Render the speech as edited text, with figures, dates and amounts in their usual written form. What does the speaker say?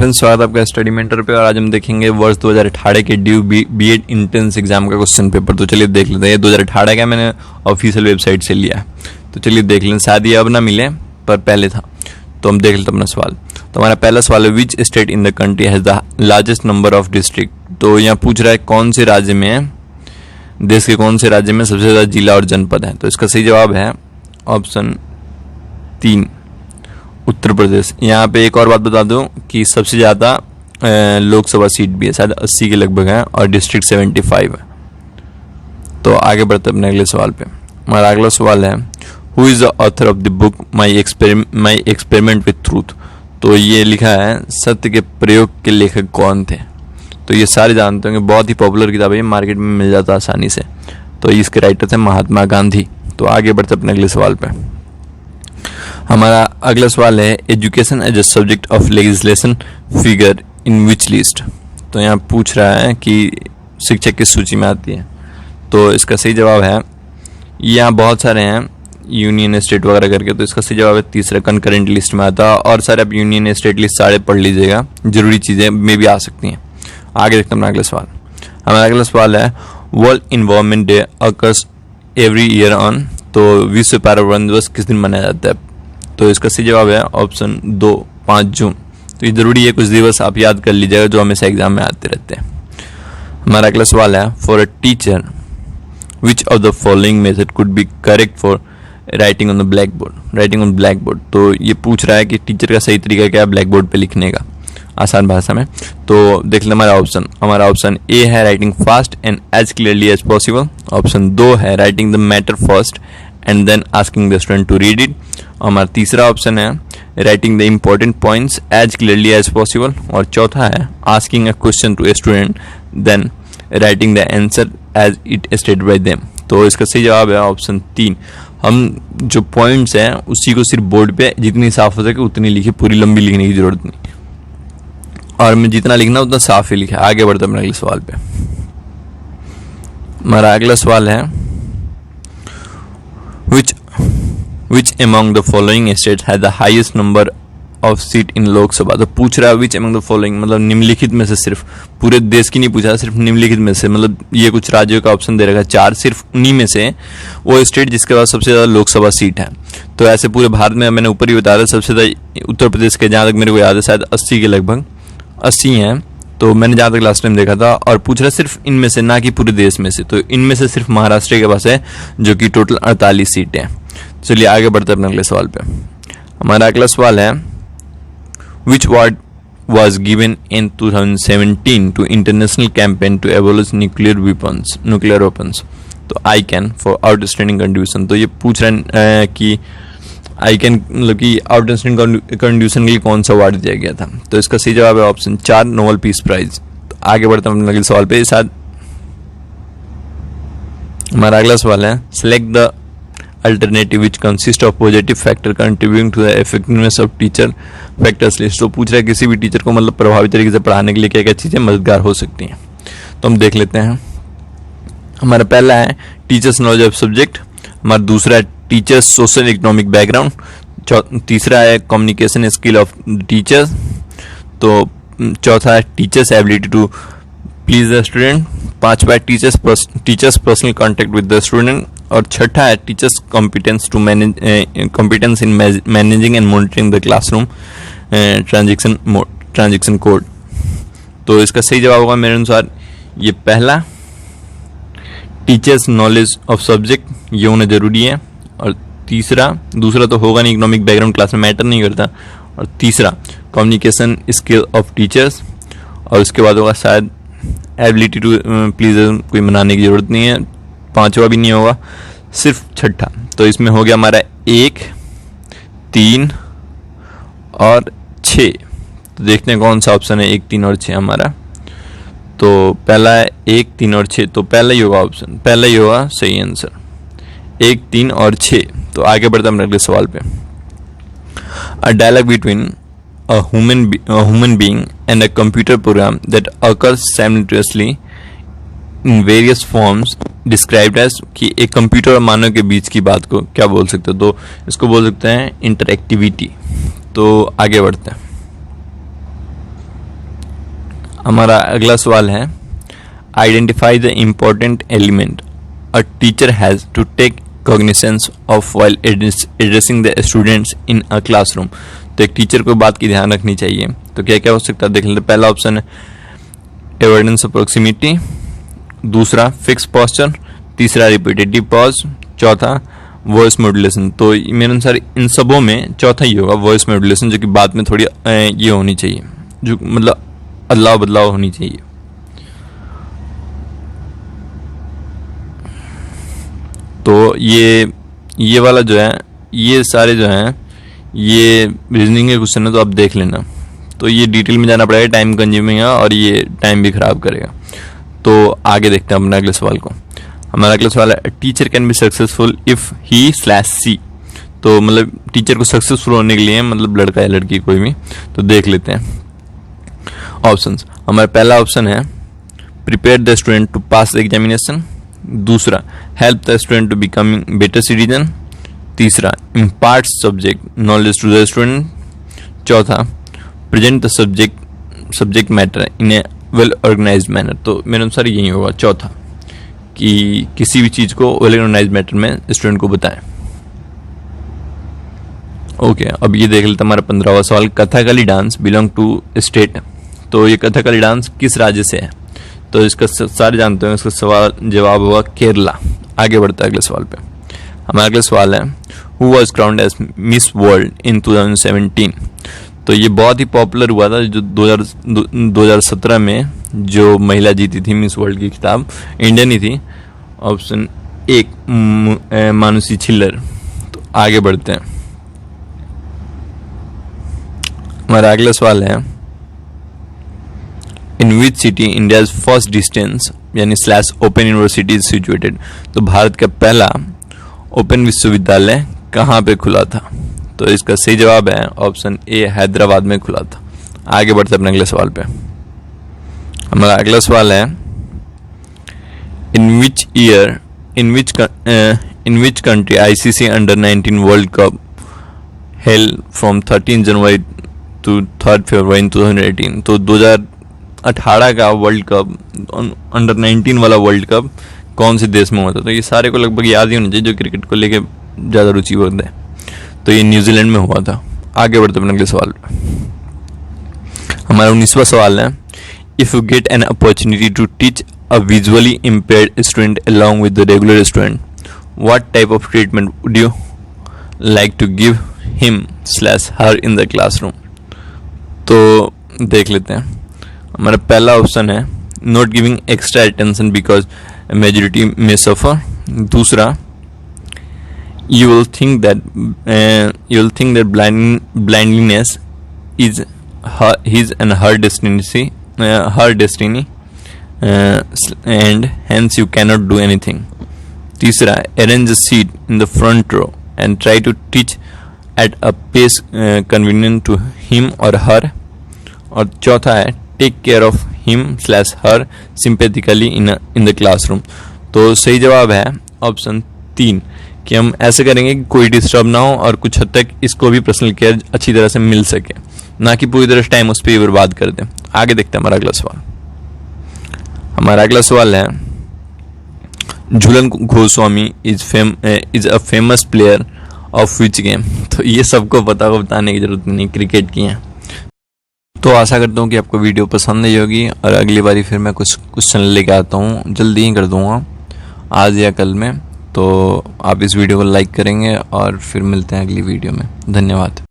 Friends, स्वागत है आपका स्टडी मेंटर पे। और आज हम देखेंगे वर्ष 2018 के ड्यू बीएड इंट्रेंस एग्जाम का क्वेश्चन पेपर। तो चलिए देख लेते हैं। ये 2018 का मैंने ऑफिशियल वेबसाइट से लिया है, तो चलिए देख लें। शायद ये अब ना मिले, पर पहले था। तो हम देख लेते हैं अपना सवाल। तो हमारा पहला सवाल है, which state in the country has the largest number of district. तो यहाँ पूछ रहा है कौन से राज्य में, देश के कौन से राज्य में सबसे ज्यादा जिला और जनपद है। तो इसका सही जवाब है ऑप्शन 3, उत्तर प्रदेश। यहाँ पे एक और बात बता दूं कि सबसे ज़्यादा लोकसभा सीट भी है, शायद 80 के लगभग है, और डिस्ट्रिक्ट 75 है। तो आगे बढ़ते अपने अगले सवाल पे। हमारा अगला सवाल है, who is the author of the book my experiment with truth. तो ये लिखा है सत्य के प्रयोग के लेखक कौन थे। तो ये सारे जानते होंगे, बहुत ही पॉपुलर किताब है, ये मार्केट में मिल जाता है आसानी से। तो इसके राइटर थे महात्मा गांधी। तो आगे बढ़ते अपने अगले सवाल पे। हमारा अगला सवाल है, education as a subject of legislation figure in which list. तो यहाँ पूछ रहा है कि शिक्षक किस सूची में आती है। तो इसका सही जवाब है, यहाँ बहुत सारे हैं यूनियन स्टेट वगैरह करके। तो इसका सही जवाब है तीसरा, कंकरेंट लिस्ट में आता है। और सारे आप यूनियन स्टेट लिस्ट सारे पढ़ लीजिएगा, जरूरी चीज़ें में भी आ सकती हैं। आगे देखते हैं अगला सवाल। हमारा अगला सवाल है, world environment day occurs every year on. तो विश्व पर्यावरण दिवस किस दिन मनाया जाता है। तो इसका सही जवाब है ऑप्शन 2, 5 जून। तो ये जरूरी है, कुछ दिवस आप याद कर लीजिएगा जो हमेशा एग्जाम में आते रहते हैं। हमारा अगला सवाल है, for a teacher which of the following method could be correct for writing on the black board. Writing on black board, तो ये पूछ रहा है कि टीचर का सही तरीका क्या है ब्लैक बोर्ड पे लिखने का आसान भाषा में। तो देख लें हमारा ऑप्शन ए है writing fast and as clearly as possible. Option 2 है writing the matter first and then asking the student to read it. हमारा तीसरा ऑप्शन है writing the important points as clearly as possible. और चौथा है asking a question to a student then writing the answer as it stated by them. तो इसका सही जवाब है ऑप्शन 3। हम जो पॉइंट्स हैं उसी को सिर्फ बोर्ड पे जितनी साफ हो सके उतनी लिखे, पूरी लंबी लिखने की जरूरत नहीं। और मैं जितना लिखना उतना साफ ही लिखा। आगे बढ़ते हैं अगले सवाल पे। हमारा अगला सवाल है, which among the following states has the highest number of seat in Lok Sabha. तो पूछ रहा है which among the following, मतलब निम्नलिखित में से, सिर्फ पूरे देश की नहीं पूछा, सिर्फ निम्नलिखित में से। मतलब ये कुछ राज्यों का ऑप्शन दे रखा है 4, सिर्फ उन्हीं में से वो स्टेट जिसके पास सबसे ज्यादा लोकसभा सीट है। तो ऐसे पूरे भारत में मैंने ऊपर ही बता रहा, सबसे ज्यादा उत्तर प्रदेश के, जहाँ तक मेरे को याद है शायद 80 के लगभग 80 हैं। तो मैंने जहाँ तक लास्ट टाइम देखा था। और पूछ रहा सिर्फ इनमें से, ना कि पूरे देश में से। तो इनमें से सिर्फ महाराष्ट्र के पास है, जो कि टोटल 48 सीटें हैं। चलिए आगे बढ़ते हैं अपने अगले सवाल पे। हमारा अगला सवाल है, which award was given in 2017 to international campaign to abolish nuclear weapons. तो I can for outstanding contribution. तो ये पूछ रहे हैं कि आई कैन मतलब कि आउटस्टैंडिंग कंट्रीब्यूशन के लिए कौन सा अवार्ड दिया गया था। तो इसका सही जवाब है ऑप्शन 4, नोबेल पीस प्राइज। तो आगे बढ़ते हैं अपने अगले सवाल पे। शायद हमारा अगला सवाल है, select the alternative which consist of positive factor contributing to the effectiveness of teacher factors list. तो पूछ रहा है किसी भी टीचर को मतलब प्रभावी तरीके से पढ़ाने के लिए क्या क्या चीज़ें मददगार हो सकती हैं। तो हम देख लेते हैं। हमारा पहला है टीचर्स नॉलेज ऑफ सब्जेक्ट। हमारा दूसरा है टीचर्स सोशल इकोनॉमिक बैकग्राउंड। तीसरा है कम्युनिकेशन स्किल ऑफ टीचर्स। तो चौथा है teachers ability to please the student. पांचवा है teachers personal contact with the student. और छठा है teachers competence in managing and monitoring the classroom transaction code. तो इसका सही जवाब होगा मेरे अनुसार ये पहला, टीचर्स नॉलेज ऑफ सब्जेक्ट, ये होना जरूरी है। और दूसरा तो होगा नहीं, इकोनॉमिक बैकग्राउंड क्लास में मैटर नहीं करता। और तीसरा कम्युनिकेशन स्किल ऑफ टीचर्स। और उसके बाद होगा शायद एबिलिटी टू प्लीज, कोई मनाने की जरूरत नहीं है। पांचवा भी नहीं होगा, सिर्फ छठा। तो इसमें हो गया हमारा 1, 3 और 6। तो देखते हैं कौन सा ऑप्शन है 1, 3 और 6 हमारा। तो पहला है 1, 3 और 6। तो पहला ही होगा ऑप्शन, पहला ही होगा सही आंसर, 1, 3 और 6। तो आगे बढ़ते हैं अगले सवाल पे। A dialogue between a human being and a computer program that occurs simultaneously in various forms described as, कि एक कंप्यूटर और मानव के बीच की बात को क्या बोल सकते हो। तो इसको बोल सकते हैं इंटरएक्टिविटी। तो आगे बढ़ते हैं। हमारा अगला सवाल है, identify the important element a teacher has to take cognizance of while addressing the students in a classroom. तो एक टीचर को बात की ध्यान रखनी चाहिए। तो क्या क्या हो सकता है देख लेते। पहला ऑप्शन है एविडेंस ऑफ प्रोक्सिमिटी, दूसरा फिक्स पोस्चर, तीसरा रिपीटेटिव पॉज, चौथा वॉइस मॉड्यूलेशन। तो मेरे अनुसार इन सबों में चौथा ही होगा, वॉइस मॉड्यूलेशन, जो कि बाद में थोड़ी ये होनी चाहिए, जो मतलब अदलाव बदलाव होनी चाहिए। तो ये वाला जो है, ये सारे जो हैं ये रीजनिंग के क्वेश्चन है, तो आप देख लेना। तो ये डिटेल में जाना पड़ेगा, टाइम कंज्यूमिंग है और ये टाइम भी खराब करेगा। तो आगे देखते हैं अपने अगले सवाल को। हमारा अगला सवाल है, teacher can be successful if he slash she. तो मतलब टीचर को सक्सेसफुल होने के लिए, मतलब लड़का या लड़की कोई भी, तो देख लेते हैं ऑप्शंस। हमारा पहला ऑप्शन है prepare the student to pass the examination, दूसरा help the student to becoming better citizen, तीसरा impart subject knowledge to the student, चौथा present the subject matter in a well organised manner. तो मेरे अनुसार यही होगा चौथा, कि किसी भी चीज को वेल ऑर्गेनाइज्ड मैटर में स्टूडेंट को बताएं। ओके, अब ये देख लेते हैं हमारा 15वां सवाल, Kathakali dance belong to state. तो ये कथकली डांस किस राज्य से है? तो इसका सारे जानते हैं, इसका सवाल जवाब होगा केरला। आगे बढ़ता है अगले सवाल पे। हमारा अगला सवाल है, who was crowned as Miss World in 2017। तो ये बहुत ही पॉपुलर हुआ था, जो 2017 में जो महिला जीती थी मिस वर्ल्ड की खिताब, इंडियन ही थी। ऑप्शन एक मानुषी छिल्लर। तो आगे बढ़ते हैं। हमारा अगला सवाल है, in which city India first distance यानी slash open university is situated. तो भारत का पहला ओपन विश्वविद्यालय कहाँ पे खुला था? तो इसका सही जवाब है ऑप्शन ए, हैदराबाद में खुला था। आगे बढ़ते अपने अगले सवाल पे। हमारा अगला सवाल है, in which country ICC under nineteen world cup held from 13 January to 3 February 2018। तो 2018 का वर्ल्ड कप, अंडर-19 वाला वर्ल्ड कप कौन से देश में हुआ था? तो ये सारे को लगभग याद ही होना चाहिए जो क्रिकेट को लेके ज़्यादा रुचि होते हैं। तो ये न्यूजीलैंड में हुआ था। आगे बढ़ते अपने अगले सवाल पे। हमारा 19वां सवाल है, if you get an opportunity to teach a visually impaired student along with the regular student, what type of treatment would you like to give him slash her in the classroom. तो देख लेते हैं। हमारा पहला option है not giving extra attention because majority में suffer, दूसरा you will think that blindness is his and her destiny, and hence you cannot do anything. तीसरा, arrange a seat in the front row and try to teach at a pace convenient to him or her. और चौथा है take care of him/her sympathetically in the classroom. तो सही जवाब है option 3, कि हम ऐसे करेंगे कि कोई डिस्टर्ब ना हो और कुछ हद तक इसको भी पर्सनल केयर अच्छी तरह से मिल सके, ना कि पूरी तरह टाइम उस पर बर्बाद कर दें। आगे देखते हैं हमारा अगला सवाल। हमारा अगला सवाल है, Jhulan Goswami is a famous player of which game. तो ये सबको बताने की जरूरत नहीं, क्रिकेट की है। तो आशा करता हूँ कि आपको वीडियो पसंद आई होगी, और अगली बारी फिर मैं कुछ क्वेश्चन लेके आता हूँ, जल्दी ही कर दूंगा, आज या कल में। तो आप इस वीडियो को लाइक करेंगे और फिर मिलते हैं अगली वीडियो में। धन्यवाद।